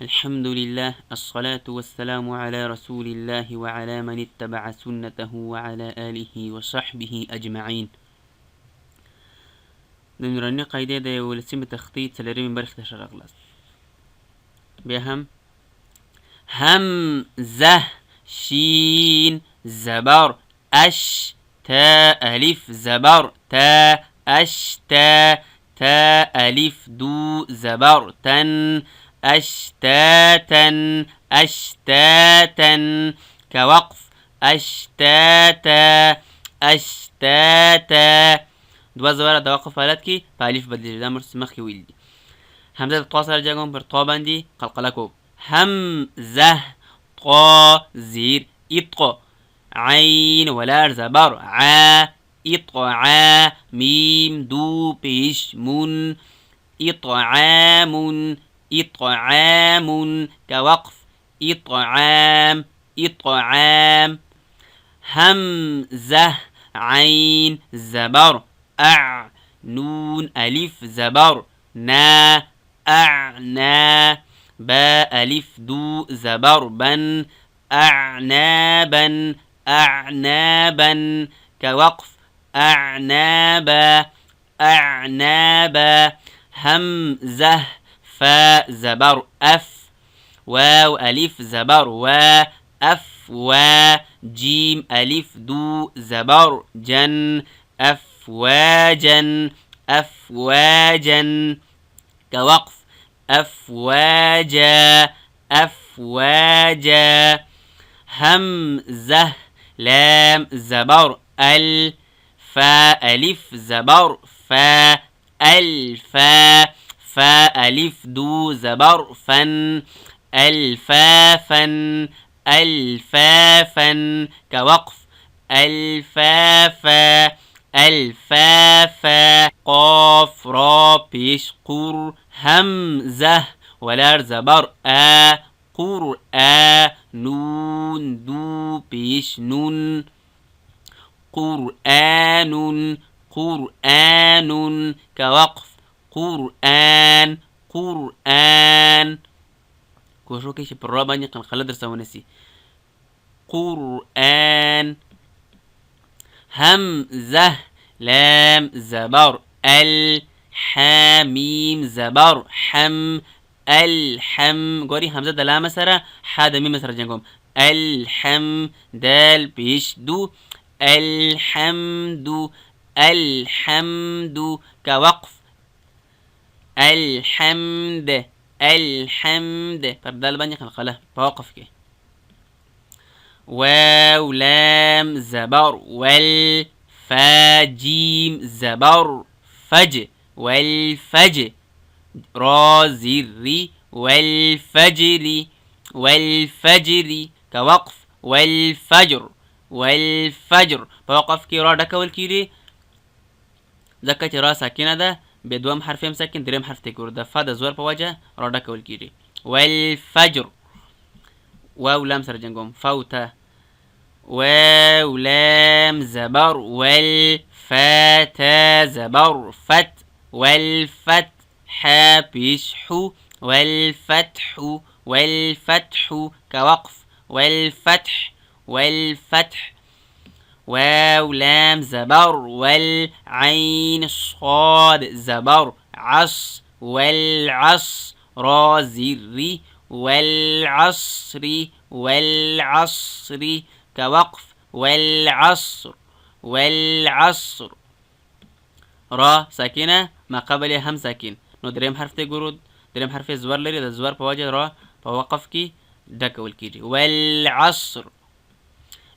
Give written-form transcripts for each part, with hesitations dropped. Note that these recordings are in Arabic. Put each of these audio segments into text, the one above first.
الحمد لله، الصلاة والسلام على رسول الله وعلى من اتبع سنته وعلى آله وصحبه أجمعين. نوراني قايدة دا ولسيم تخطيط سلري من برخ تشر أغلاس بهم همزة شين زبر أش تا ألف زبر تا أش تا تا ألف دو زبر تن أشتاتا أشتاتا كوقف أشتاتا أشتاتا دوا زبر توقف حالتكي فألف بدل دا مرس مخي ويلدي همزة التواصل جاكم برطوا باندي قلقلكو همزة طا زير إطق عين ولا زبر ع إطعا ميم دو بيش من إطعام إطعام كوقف إطعام إطعام همزة عين زبر أع نون ألف زبر نا أعنا با ألف دو زبر بن أعنابا أعنابا كوقف أعنابا أعنابا همزة فا زبر أف واو ألف زبر وا أف وا جيم ألف دو زبر جن أفواجا أفواجا كوقف أفواجا أفواجا همزة لام زبر ال فا ألف زبر فا الفا فا ألف دو زبر فن الفافا الفافا كوقف الفافا الفافا قاف را بيش قر همزة ولا زبر قرآن نون دو بيش نون قرآن قرآن كوقف قرآن قرآن كوشو كيش بالرابع نقل خلد رسونسي قرآن همزة لام زبر الحميم زبر حم الحم قولي همزة دلام سرا حاد ميم سرا جنكم الحم دال بيش دو الحمد الحمد كوقف الحمد الحمد فبدال بني خلقله فوقف كي واو لام زبر والفا جيم زبر فج والفج را زيري والفجر والفجر كوقف والفجر والفجر فوقف كي را دكا والكيري زكاة را ساكنة ده بدوام حرفين ساكن دريم حرف تكور ده فا ده زور بوجه را دكا والكيري والفجر واو لام سرجنكم فوتا واو لام زبر والفاتا زبر فت والفتح بيشحو والفتح والفتح كوقف والفتح والفتح واو لام زبر والعين صاد زبر عص والعص را زري والعصر والعصر كوقف والعصر والعصر را ساكنة ما قبلها هم ساكن نو دريم حرف تقرود دريم حرف زوار لري ده زوار بوجه را فوقف كي دك والكيري والعصر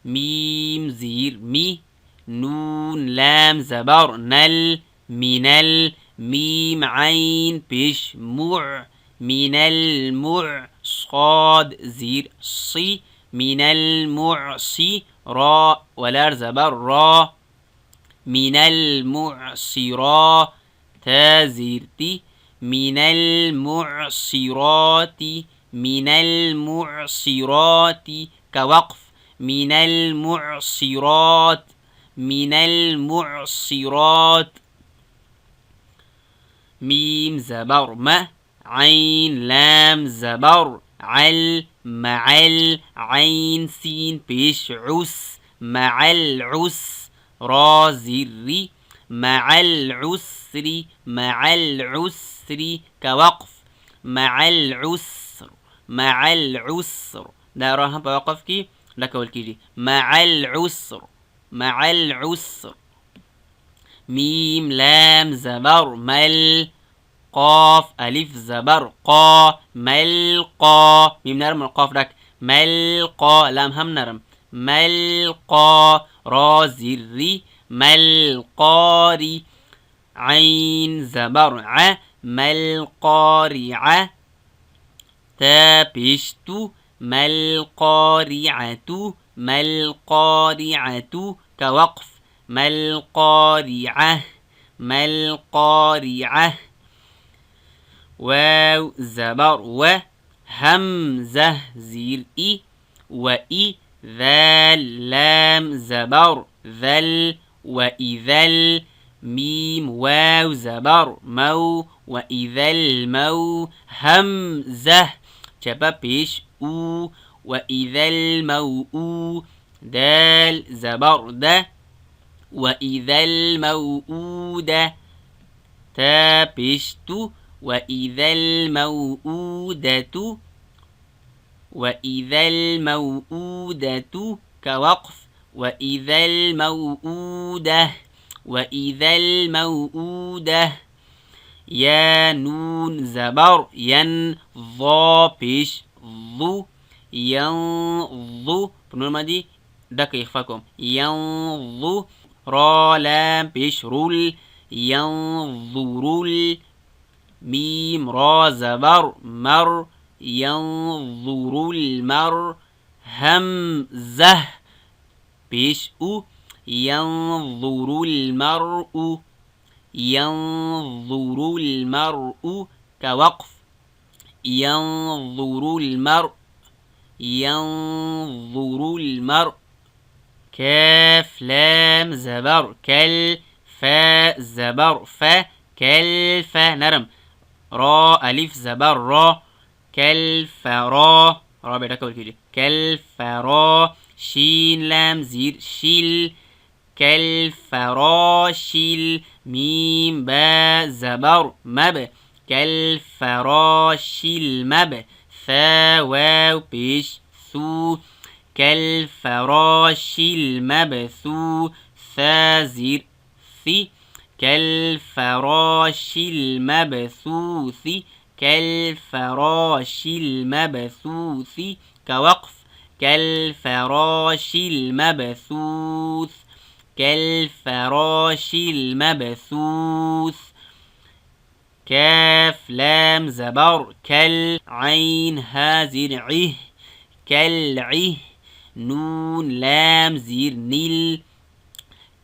ميم زير مي نون لام زبر نل من ميم عين بيش مع من المع صاد زير صي من المعصي را ولا زبر را من المعصرات تازيرتي من المعصرات من المعصرات كوقف من المعصرات من المعصرات ميم زبر ما عين لام زبر عل معل عين سين بيش عس مع العس را زر مع العسر مع العسر كوقف مع العسر مع العسر ده راها بوقف كي لك والكيجي مع العسر مع العسر ميم لام زبر مل قاف ألف زبر قا ملقا ميم نرم القاف داك ملقا لام هم نرم ملقا را زري ملقاري عين زبر ع ملقارعة تا بيشتو ملقارعة ملقارعة كوقف ملقارعة ملقارعة واو زبر و همزة زير إي وإي ذال لام زبر ذل وإذل ميم واو زبر مو وإذا المو همزة شباب بيش أو وإذا الموء دال زبر ده وإذا الموءودة تا بيشتو وإذا الموءودة وإذا الموءودة كوقف وإذا الموءودة وإذا الموءودة يا نون زبر ين ظا بيش ظو ينظو بنورما دي دك يخفاكم ينظو را لام بيش رول ينظرول ميم را زبر مر ينظر المر همزة بيش أو ينظر المرء ينظر المرء كوقف ينظر المرء ينظر المرء كاف لام زبر كل فا زبر فا كلف نرم را ألف زبر را كالفرا را بيدك كده كالفرا شين لام زير شيل كالفراشيل ميم با زبر مب كالفراشيل مب ثا واو بيش ثو كالفراشيل مبثو ثا زير ثي كالفراش المبثوث كالفراش المبثوث كوقف كالفراش المبثوث كالفراش المبثوث كاف لام زبر كال عين هازر عه كالعه نون لام زير نيل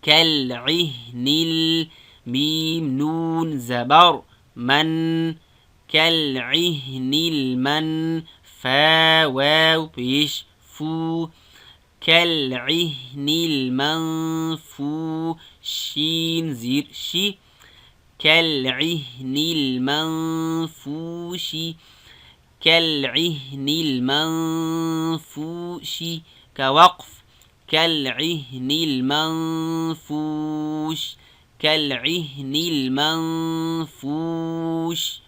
كالعهن الميم نون زبر من كالعهن المن فا واو بيش فو كالعهن المنفو شين زير شي كالعهن المنفوش كالعهن المنفوش كوقف كالعهن المنفوش كالعهن المنفوش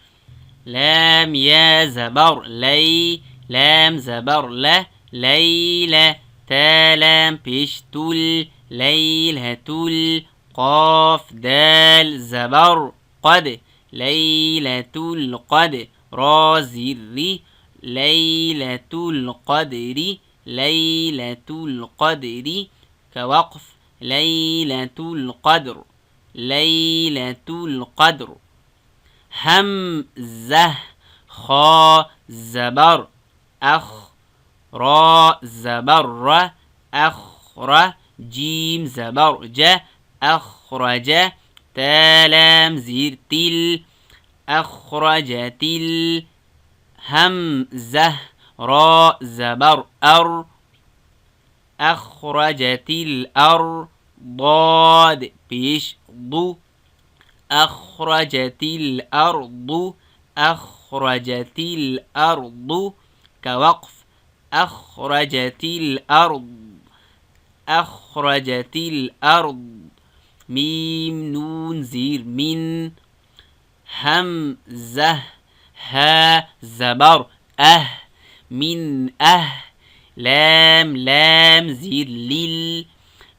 لام يا زبر لي لام زبر لا ليلة تا لام بيشتل ليلة قاف دال زبر قد ليلة القدر را زر ليلة القدر ليلة القدر كوقف ليلة القدر ليلة القدر همزة خا زبر أخ را زبر أخر جيم زبر ج أخرج تا لام زير تل أخرجت همزة را زبر أر أخرجت الأرض ضاد بيش ضو أخرجت الأرض أخرجت الأرض كوقف أخرجت الأرض أخرجت الأرض ميم نون زير من همزة ها زبر من لام لام زير لل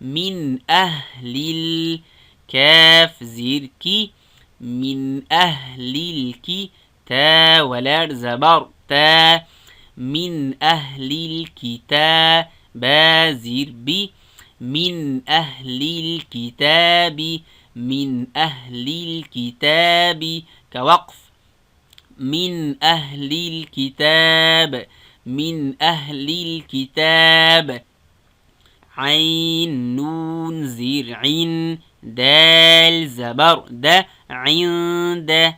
من أهل كاف زير كي من أهل الكي تا ولا زبر تا من أهل الكتاب زير بي من أهل الكتاب من أهل الكتاب كوقف من أهل الكتاب من أهل الكتاب عين نون زير عين دال زبر دا عند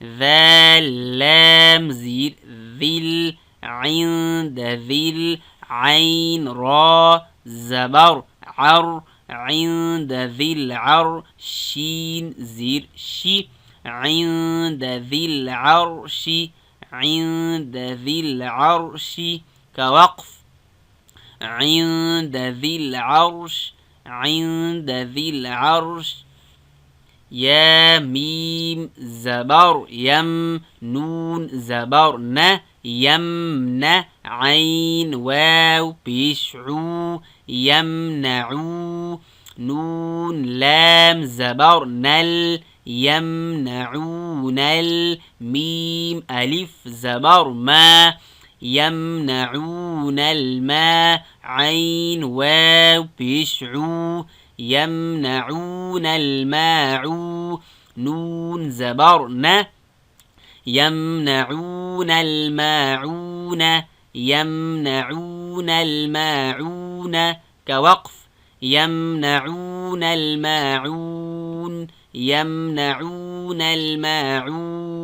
ذال لام زير ذل عند ذل عين را زبر عر عند ذي العر شين زير شي عند ذي العرش عند ذي العرش كوقف عند ذي العرش عند ذي العرش يا ميم زبر يم نون زبر ن يمنع عين واو بيشعو يمنعو نون لام زبر نل يمنعون الميم ألف زبر ما يمنعون الماء عين واو بيشعو يمنعون الماء نون زبرنا يمنعون الماعون يمنعون الماعون كوقف يمنعون الماعون يمنعون الماعون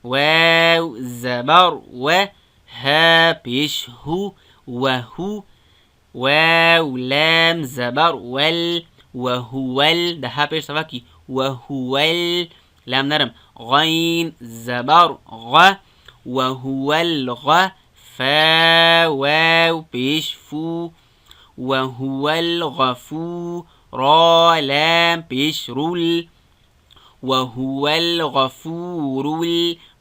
واو زبر وها بيشه وهو واو لام زبر وال وهو ده ها بيش سواكي وهو لام نرم غين زبر غ وهو الغ فا واو بيش فو وهو الغفور را لام بيش رول وهو الغفور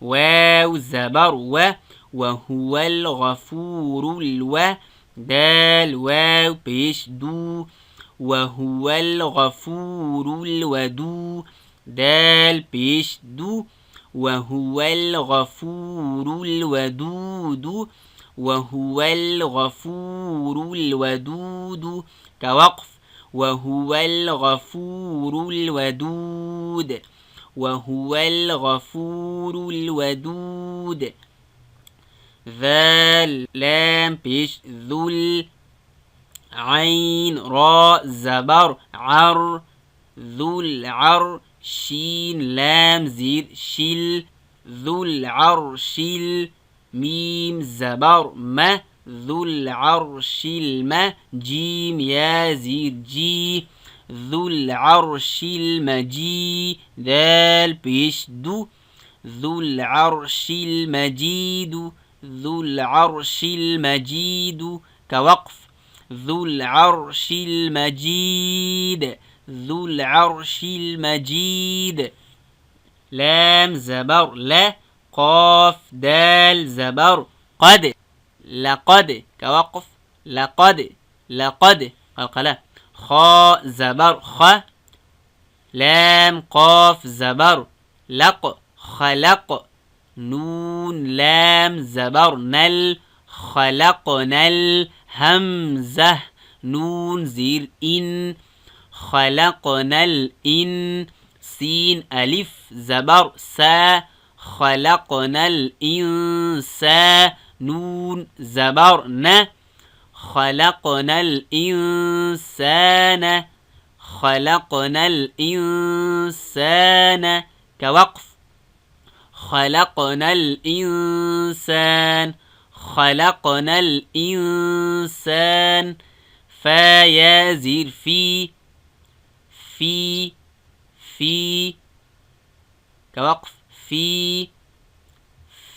واو زبر وهو الغفور دال واو بيش دو وهو الغفور الودود دال بيش دو وهو الغفور الودود وهو الغفور الودود كوقف وهو الغفور الودود وهو الغفور الودود ذال لام بيش ذل عين راء زبر عر ذو العر شين لام زير شل ذو العرش ميم زبر ما ذو العرش الما جيم يا زير جي ذو العرش المجيد دال بيش دو ذو العرش المجيد ذو العرش المجيد كوقف ذو العرش المجيد ذو العرش المجيد لام زبر لا قاف دال زبر قد لقد كوقف لقد قلقلة خاء زبر خ لام قاف زبر لق خلق نون لام زبر نل خلقنا الهمزة نون زير إن خلقنا الإن سين ألف زبر سا خلقنا الإنسان نون زبر ن خلقنا الإنسان خلقنا الإنسان كوقف خلقنا الإنسان خلقنا الإنسان فا يا زير في كوقف في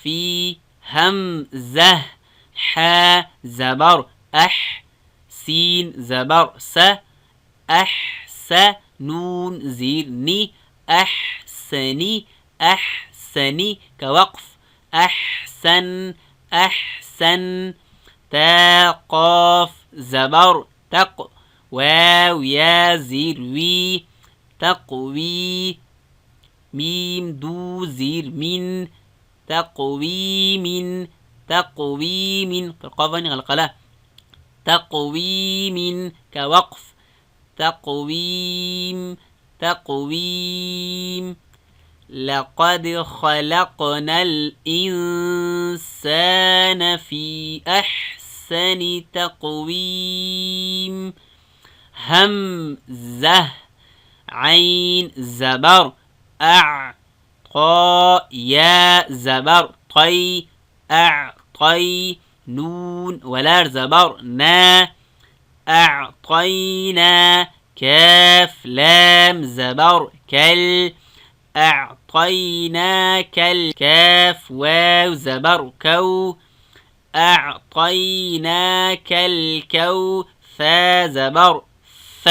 في همزة ح زبر أح سين زبر س أحس نون زير ني أحسني أحسني كوقف أحسن أحسن تا قاف زبر تق واو يا زير وي تقوي ميم دو زير من تقويم تقويم قافني غلقلة تقويم كوقف تقويم تقويم لقد خلقنا الإنسان في أحسن تقويم همزة عين زبر أع قا يا زبر طي أعطي نون ولا زبر نا أعطينا كاف لام زبر كل أعطيناك الكاف واو زبر كو أعطيناك الكو فا زبر ف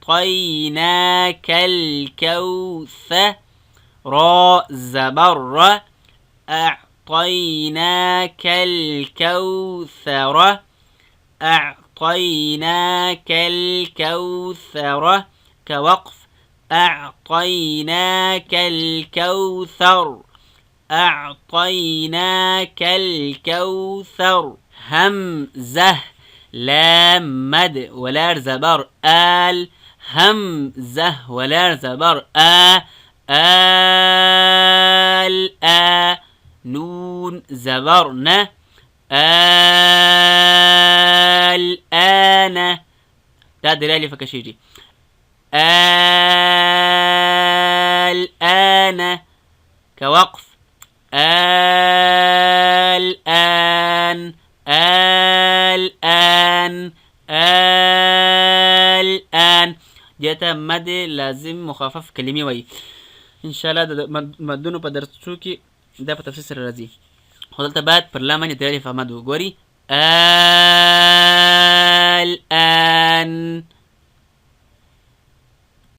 أعطيناك الكوثر را زبر أعطيناك الكوثر أعطيناك الكوثر كوقف أعطيناك الكوثر أعطيناك الكوثر همزة لام مد ولا زبر آل همزة ولا زبر آل نون زبرنا الآن تدري فكشيجي الآن كوقف الآن الآن الآن جاتا مد لازم مخفف كلمي وي ان شاء الله مدونو بدرسوكي ده په تفسیر سره راځي خو دلته باید پر لامن تیاری فهمد وګوري الآن